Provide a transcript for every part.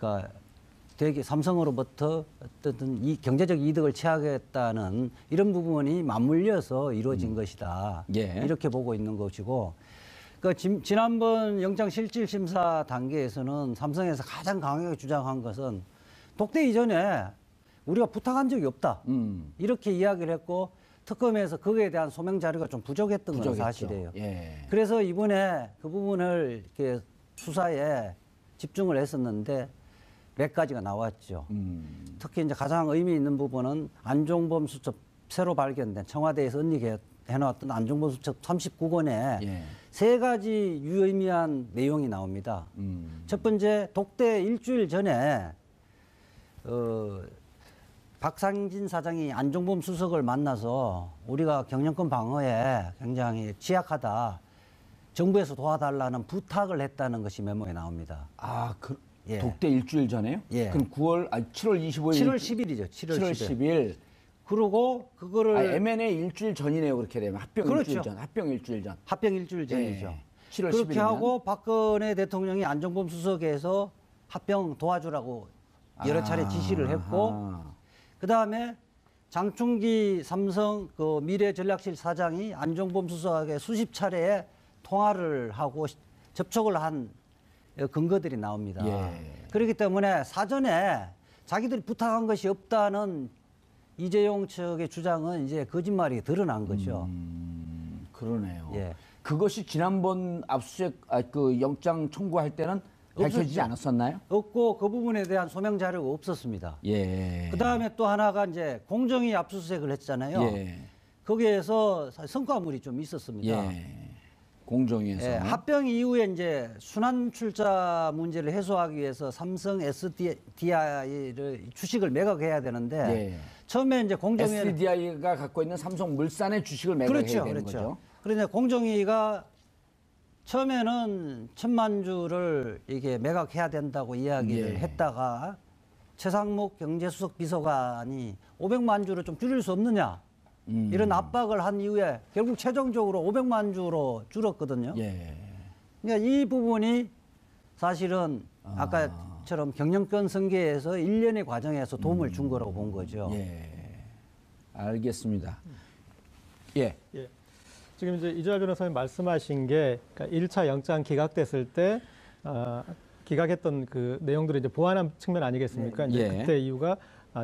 그러니까 되게 삼성으로부터 어떤 이 경제적 이득을 취하겠다는 이런 부분이 맞물려서 이루어진 것이다. 예. 이렇게 보고 있는 것이고, 그러니까 지난번 영장실질심사 단계에서는 삼성에서 가장 강하게 주장한 것은 독대 이전에 우리가 부탁한 적이 없다. 이렇게 이야기를 했고, 특검에서 거기에 대한 소명 자료가 좀 부족했던 건 사실이에요. 예. 그래서 이번에 그 부분을 이렇게 수사에 집중을 했었는데 몇 가지가 나왔죠. 특히 이제 가장 의미 있는 부분은 안종범 수첩 새로 발견된 청와대에서 언닉해놓았던 안종범 수첩 39권에 예. 세 가지 유의미한 내용이 나옵니다. 첫 번째, 독대 일주일 전에 박상진 사장이 안종범 수석을 만나서 우리가 경영권 방어에 굉장히 취약하다. 정부에서 도와달라는 부탁을 했다는 것이 메모에 나옵니다. 아, 예. 독대 일주일 전에요? 예. 그럼 7월 25일. 7월 10일이죠. 7월 10일. 그리고 그거를 M&A 일주일 전이네요. 그렇게 되면 합병 그렇죠. 일주일 전. 합병 일주일 전. 합병 일주일 전이죠. 예. 7월 그렇게 10일이면. 하고 박근혜 대통령이 안종범 수석에서 합병 도와주라고 여러 차례 지시를 했고, 그다음에 장충기 삼성 그 미래전략실 사장이 안종범 수석에게 수십 차례에 통화를 하고 접촉을 한 근거들이 나옵니다. 예. 그렇기 때문에 사전에 자기들이 부탁한 것이 없다는 이재용 측의 주장은 이제 거짓말이 드러난 거죠. 그러네요. 예. 그것이 지난번 압수수색 그 영장 청구할 때는 밝혀지지 없었죠. 않았었나요? 없고 그 부분에 대한 소명 자료가 없었습니다. 예. 그다음에 또 하나가 이제 공정위 압수수색을 했잖아요. 예. 거기에서 성과물이 좀 있었습니다. 예. 공정위에서. 예, 합병 이후에 이제 순환 출자 문제를 해소하기 위해서 삼성 SDI를 주식을 매각해야 되는데 예. 처음에 이제 공정위는 SDI가 갖고 있는 삼성물산의 주식을 매각해야 되는 거죠. 그런데 공정위가 처음에는 1,000만 주를 이게 매각해야 된다고 이야기를 예. 했다가 최상목 경제수석 비서관이 500만 주를 좀 줄일 수 없느냐 이런 압박을 한 이후에 결국 최종적으로 500만 주로 줄었거든요. 예. 그러니까 이 부분이 사실은 아까처럼 경영권 승계에서 일련의 과정에서 도움을 준 거라고 본 거죠. 예. 알겠습니다. 예. 예. 지금 이제 이주하 변호사님 말씀하신 게 그러니까 1차 영장 기각됐을 때 기각했던 그 내용들을 이제 보완한 측면 아니겠습니까? 이제 예. 그때 이유가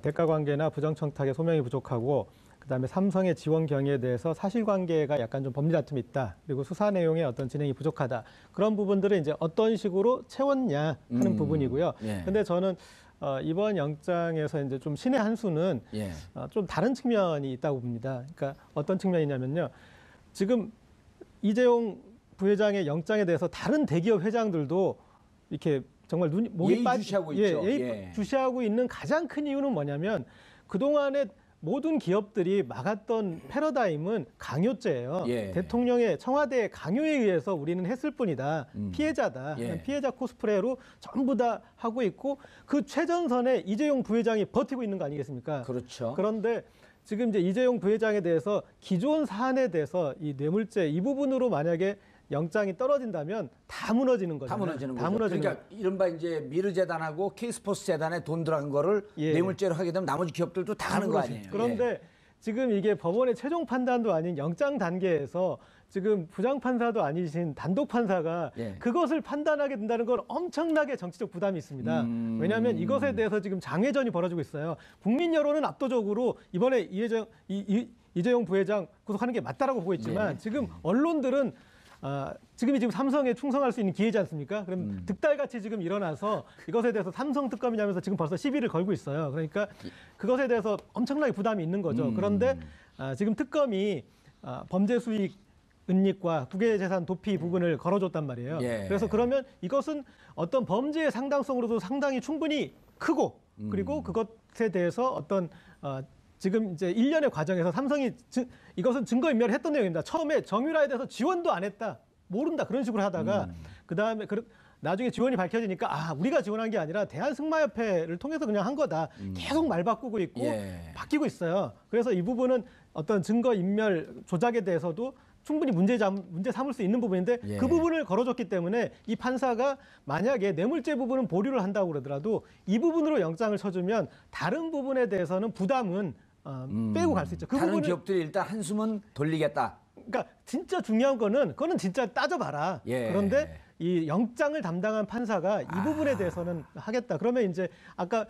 대가 관계나 부정 청탁의 소명이 부족하고 그다음에 삼성의 지원 경위에 대해서 사실관계가 약간 좀 법리 다툼이 있다. 그리고 수사 내용의 어떤 진행이 부족하다. 그런 부분들을 이제 어떤 식으로 채웠냐 하는 부분이고요. 예. 근데 저는 이번 영장에서 이제 좀 신의 한 수는 예. 좀 다른 측면이 있다고 봅니다. 그러니까 어떤 측면이냐면요. 지금 이재용 부회장의 영장에 대해서 다른 대기업 회장들도 이렇게 정말 목이 예의주시하고 있죠. 예의주시하고 있는 가장 큰 이유는 뭐냐면 그동안에 모든 기업들이 막았던 패러다임은 강요죄예요. 예. 대통령의 청와대의 강요에 의해서 우리는 했을 뿐이다. 피해자다. 예. 피해자 코스프레로 전부 다 하고 있고 그 최전선에 이재용 부회장이 버티고 있는 거 아니겠습니까? 그렇죠. 그런데 지금 이제 이재용 부회장에 대해서 기존 사안에 대해서 이 뇌물죄 이 부분으로 만약에 영장이 떨어진다면 다 무너지는 거죠. 다 무너지는 다 거죠. 무너지는 그러니까 이른바 이제 미르재단하고 K스포츠 재단에 돈 들어간 거를 예. 뇌물죄로 하게 되면 나머지 기업들도 다 하는 거 무너지는 아니에요. 그런데 예. 지금 이게 법원의 최종 판단도 아닌 영장 단계에서 지금 부장판사도 아니신 단독 판사가 예. 그것을 판단하게 된다는 건 엄청나게 정치적 부담이 있습니다. 왜냐하면 이것에 대해서 지금 장외전이 벌어지고 있어요. 국민 여론은 압도적으로 이번에 이재용 부회장 구속하는 게 맞다라고 보고 있지만 예. 지금 언론들은 지금이 지금 삼성에 충성할 수 있는 기회지 않습니까? 그럼 득달같이 지금 일어나서 이것에 대해서 삼성 특검이냐면서 지금 벌써 시비를 걸고 있어요. 그러니까 그것에 대해서 엄청나게 부담이 있는 거죠. 그런데 지금 특검이 범죄 수익 은닉과 국외재산 도피 부분을 걸어줬단 말이에요. 예. 그래서 그러면 이것은 어떤 범죄의 상당성으로도 상당히 충분히 크고 그리고 그것에 대해서 어떤 지금 이제 일련의 과정에서 삼성이 이것은 증거인멸을 했던 내용입니다. 처음에 정유라에 대해서 지원도 안 했다. 모른다. 그런 식으로 하다가 그다음에 나중에 지원이 밝혀지니까 우리가 지원한 게 아니라 대한승마협회를 통해서 그냥 한 거다. 계속 말 바꾸고 있고 예. 바뀌고 있어요. 그래서 이 부분은 어떤 증거인멸 조작에 대해서도 충분히 문제 삼을 수 있는 부분인데 예. 그 부분을 걸어줬기 때문에 이 판사가 만약에 뇌물죄 부분은 보류를 한다고 그러더라도 이 부분으로 영장을 쳐주면 다른 부분에 대해서는 부담은 빼고 갈 수 있죠. 그 다른 부분을 기업들이 일단 한숨은 돌리겠다. 그러니까 진짜 중요한 그거는 진짜 따져봐라. 예. 그런데 이 영장을 담당한 판사가 이 부분에 대해서는 하겠다. 그러면 이제 아까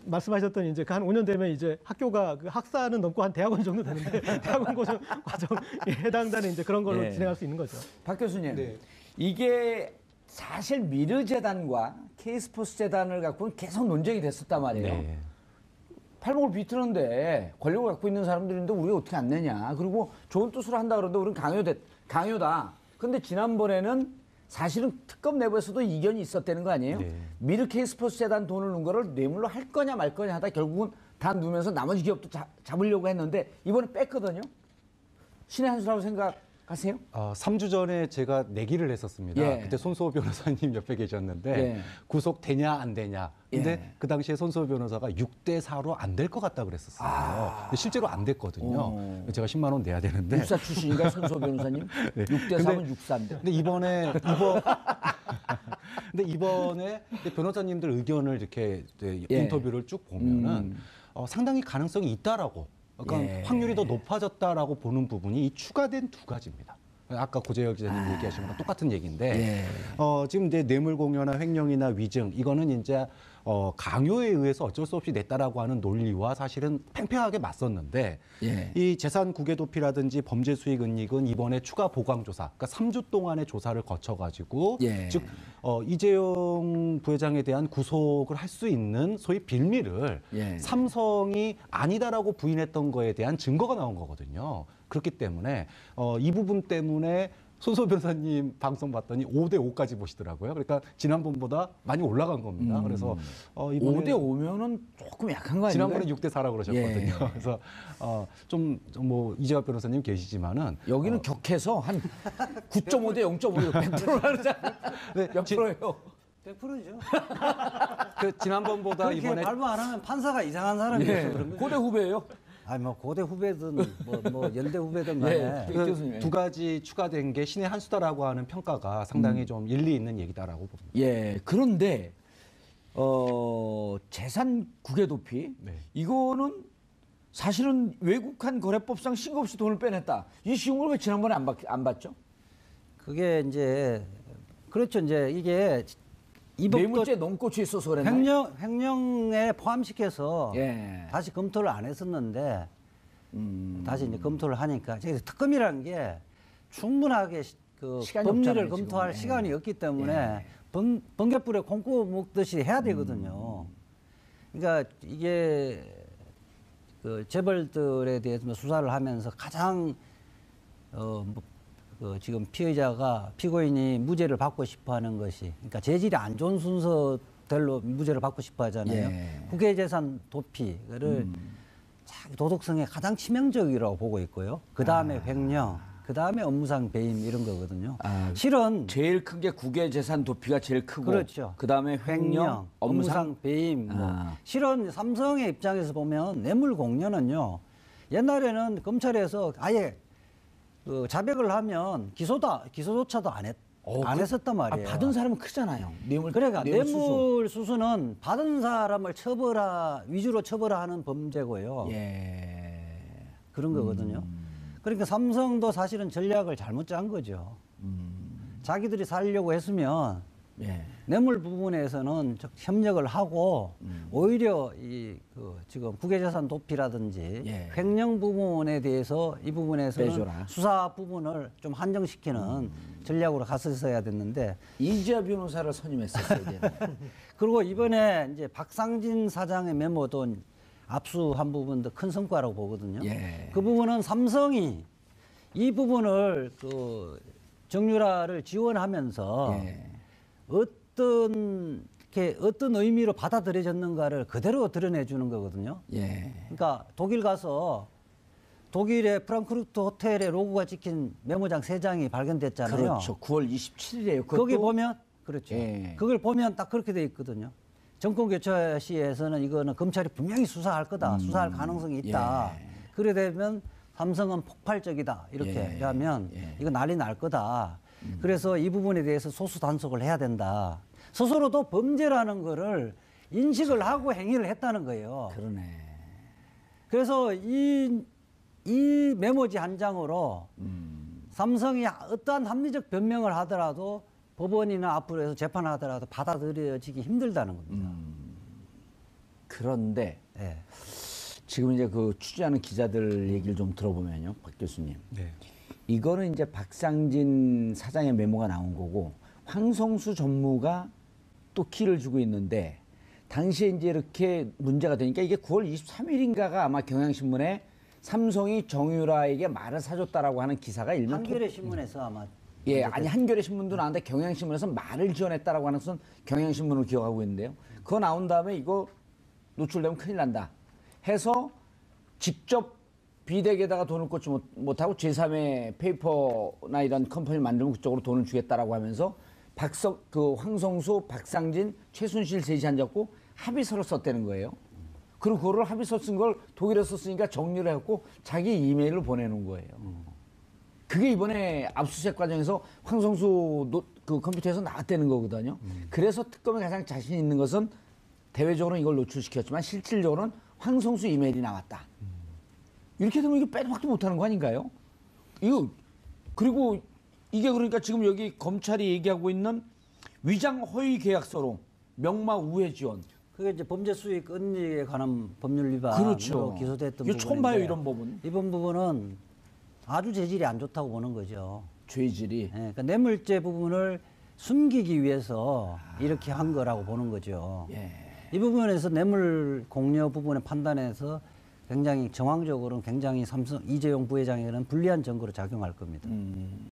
말씀하셨던 이제 그 한 5년 되면 이제 학교가 그 학사는 넘고 한 대학원 정도 되는데 대학원 과정에 해당되는 이제 그런 걸로 예. 진행할 수 있는 거죠. 박 교수님, 네. 이게 사실 미르재단과 K스포츠재단을 갖고는 계속 논쟁이 됐었단 말이에요. 네. 팔목을 비트는데 권력을 갖고 있는 사람들인데 우리가 어떻게 안 내냐. 그리고 좋은 뜻으로 한다 그러는데 우리는 강요다. 근데 지난번에는 사실은 특검 내부에서도 이견이 있었다는 거 아니에요? 네. 미르 K스포츠재단 돈을 넣은 거를 뇌물로 할 거냐 말 거냐 하다 결국은 다 누면서 나머지 기업도 잡으려고 했는데 이번에 뺐거든요. 신의 한 수라고 생각하세요? 3주 전에 제가 내기를 했었습니다. 예. 그때 손수호 변호사님 옆에 계셨는데 예. 구속되냐 안 되냐. 근데 예. 그 당시에 손수호 변호사가 6대 4로 안 될 것 같다 그랬었어요. 근데 실제로 안 됐거든요. 제가 10만 원 내야 되는데. 육사 출신인가요, 손수호 변호사님? 네. 6대 3은 육사인데. 근데 이번에 변호사님들 의견을 이렇게 이제 예. 인터뷰를 쭉 보면은 상당히 가능성이 있다라고. 그러니까 예. 확률이 더 높아졌다라고 보는 부분이 이 추가된 두 가지입니다. 아까 고재혁 기자님 얘기하신 거랑 똑같은 얘기인데 예. 지금 이제 뇌물 공여나 횡령이나 위증 이거는 이제 강요에 의해서 어쩔 수 없이 냈다라고 하는 논리와 사실은 팽팽하게 맞섰는데 예. 이 재산 국외 도피라든지 범죄 수익 은닉은 이번에 추가 보강 조사, 그러니까 3주 동안의 조사를 거쳐가지고 예. 즉 이재용 부회장에 대한 구속을 할 수 있는 소위 빌미를 예. 삼성이 아니다라고 부인했던 거에 대한 증거가 나온 거거든요. 그렇기 때문에 이 부분 때문에 손수호 변호사님 방송 봤더니 5대 5까지 보시더라고요. 그러니까 지난번보다 많이 올라간 겁니다. 그래서 이번에 5대 5면은 조금 약한 거 아닌가요? 지난번에 6대 4라고 그러셨거든요. 예. 그래서 좀 뭐 이재화 변호사님 계시지만은 여기는 격해서 한 9.5대 0.5로 100%라 그러잖아요. 네, 몇 프로예요? 100%죠. 그 지난번보다 그렇게 이번에 발부 안 하면 판사가 이상한 사람이어서 예. 그런 거죠. 고대 후배예요? 아니 뭐 고대 후배든 뭐 연대 후배든 간에 예. 교수님. 두 가지 추가된 게 신의 한 수다라고 하는 평가가 상당히 좀 일리 있는 얘기다라고 봅니다. 예. 그런데 재산 국외 도피 네. 이거는 사실은 외국한 거래법상 신고 없이 돈을 빼냈다. 이 쉬운 걸 왜 지난번에 안 받죠? 그게 이제 그렇죠. 이제 이게 이 법도 뇌물죄 넘고치 있어서 그랬나요? 횡령에 포함시켜서 예. 다시 검토를 안 했었는데 다시 이제 검토를 하니까 특검이라는 게 충분하게 그 시간이 법리를 없잖아요, 검토할 지금. 시간이 없기 때문에 예. 번개불에 콩쿠 먹듯이 해야 되거든요. 그러니까 이게 그 재벌들에 대해서 수사를 하면서 가장 지금 피고인이 무죄를 받고 싶어하는 것이, 그러니까 재질이 안 좋은 순서대로 무죄를 받고 싶어하잖아요. 예. 국외재산 도피를 자기 도덕성에 가장 치명적이라고 보고 있고요. 그 다음에 횡령, 그 다음에 업무상 배임 이런 거거든요. 실은 제일 큰 게 국외 재산 도피가 제일 크고 그렇죠. 그다음에 횡령, 업무상 배임. 실은 삼성의 입장에서 보면 뇌물 공여는요. 옛날에는 검찰에서 아예 그 자백을 하면 기소조차도 안 했었단 말이에요. 받은 사람은 크잖아요. 그러니까 뇌물 뇌물 수수는 받은 사람을 위주로 처벌하는 범죄고요. 예. 그런 거거든요. 그러니까 삼성도 사실은 전략을 잘못 짠 거죠. 자기들이 살려고 했으면 예. 뇌물 부분에서는 협력을 하고 오히려 지금 국외재산 도피라든지 예. 횡령 부분에 대해서 이 부분에서는 빼줘라. 수사 부분을 좀 한정시키는 전략으로 갔었어야 됐는데 이재화 변호사를 선임했었어야 되는. 그리고 이번에 이제 박상진 사장의 메모도 압수한 부분도 큰 성과라고 보거든요. 예. 그 부분은 삼성이 이 부분을 정유라를 지원하면서 예. 어떤 의미로 받아들여졌는가를 그대로 드러내 주는 거거든요. 예. 그러니까 독일 가서 독일의 프랑크푸르트 호텔에 로고가 찍힌 메모장 3장이 발견됐잖아요. 그렇죠. 9월 27일이에요. 거기 보면 그렇죠. 예. 그걸 보면 딱 그렇게 돼 있거든요. 정권 교체 시에서는 이거는 검찰이 분명히 수사할 거다. 수사할 가능성이 있다. 예. 그래 되면 삼성은 폭발적이다 이렇게 하면 예. 이거 난리 날 거다. 그래서 이 부분에 대해서 소수 단속을 해야 된다. 스스로도 범죄라는 거를 인식을 하고 행위를 했다는 거예요. 그러네. 그래서 이 메모지 한 장으로 삼성이 어떠한 합리적 변명을 하더라도 법원이나 앞으로 해서 재판하더라도 받아들여지기 힘들다는 겁니다. 그런데 네. 지금 이제 그 취재하는 기자들 얘기를 좀 들어보면요, 박 교수님. 네. 이거는 이제 박상진 사장의 메모가 나온 거고 황성수 전무가 또 키를 주고 있는데 당시에 이제 이렇게 문제가 되니까 이게 9월 23일인가가 아마 경향신문에 삼성이 정유라에게 말을 사줬다라고 하는 기사가 일면 한겨레 신문에서 아마 예, 아니 한겨레 신문도 나왔는데 경향신문에서 말을 지어냈다라고 하는 것은 경향신문을 기억하고 있는데요. 그거 나온 다음에 이거 노출되면 큰일 난다 해서 직접 비덱에다가 돈을 꽂지 못하고 제3의 페이퍼나 이런 컴퍼니를 만들면 그쪽으로 돈을 주겠다라고 하면서 황성수, 박상진, 최순실 셋이 앉았고 합의서를 썼다는 거예요. 그리고 그거를 합의서 쓴 걸 독일에서 쓰니까 정리를 해갖고 자기 이메일로 보내놓은 거예요. 그게 이번에 압수수색 과정에서 황성수 그 컴퓨터에서 나왔다는 거거든요. 그래서 특검에 가장 자신 있는 것은 대외적으로는 이걸 노출시켰지만 실질적으로는 황성수 이메일이 나왔다. 이렇게 되면 이거 빼도 박도 못하는 거 아닌가요? 이거 그리고 이게 그러니까 지금 여기 검찰이 얘기하고 있는 위장 허위 계약서로 명마 우회 지원. 그게 이제 범죄 수익 은닉에 관한 법률 위반으로 그렇죠. 기소됐던 이거 처음 봐요, 부분인데 이런 부분. 이번 부분은 아주 재질이 안 좋다고 보는 거죠. 죄질이. 예, 그러니까 뇌물죄 부분을 숨기기 위해서 이렇게 한 거라고 보는 거죠. 예. 이 부분에서 뇌물 공여 부분의 판단에서 굉장히 정황적으로는 굉장히 삼성 이재용 부회장에게는 불리한 증거로 작용할 겁니다.